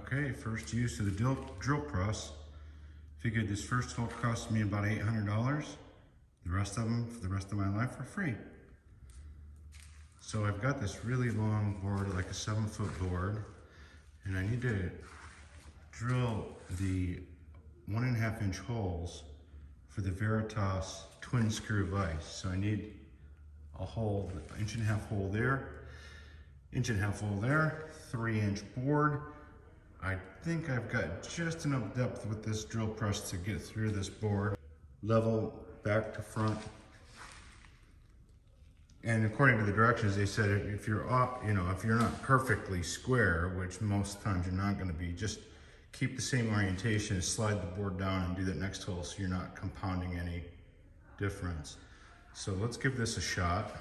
Okay, first use of the drill press. Figured this first tool cost me about $800. The rest of them, for the rest of my life, are free. So I've got this really long board, like a 7-foot board, and I need to drill the 1.5 inch holes for the Veritas twin screw vise. So I need a hole, 1.5 inch hole there, 1.5 inch hole there, 3-inch board. I think I've got just enough depth with this drill press to get through this board. Level back to front. And according to the directions, they said if you're off, if you're not perfectly square, which most times you're not going to be, just keep the same orientation, slide the board down and do that next hole so you're not compounding any difference. So let's give this a shot.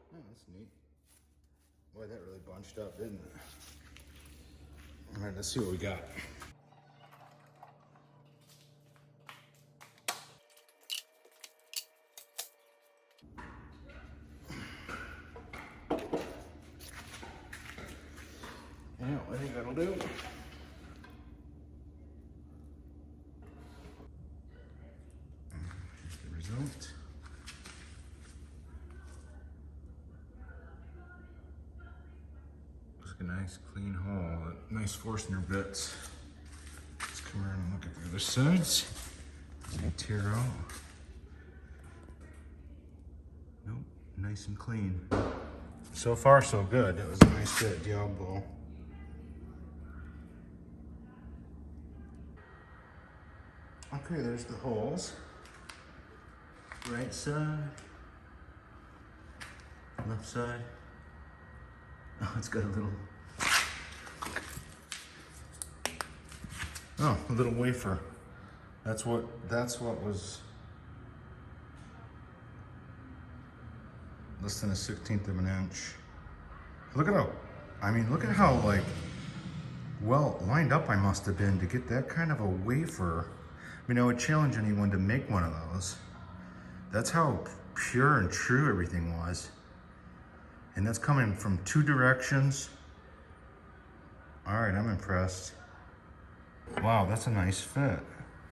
Oh, that's neat. Boy, that really bunched up, didn't it? All right, let's see what we got. Yeah, I think that'll do. Here's the result. A nice clean hole, nice Forstner bits. Let's come around and look at the other sides. Any tear out? Nope, nice and clean. So far so good. It was a nice fit, Diablo. Okay, there's the holes. Right side, left side. Oh, it's got a little, a little wafer. That's what was less than a 1/16 of an inch. Look at how like well lined up I must have been to get that kind of a wafer. I mean, I would challenge anyone to make one of those. That's how pure and true everything was. And that's coming from 2 directions. All right, I'm impressed. Wow, that's a nice fit.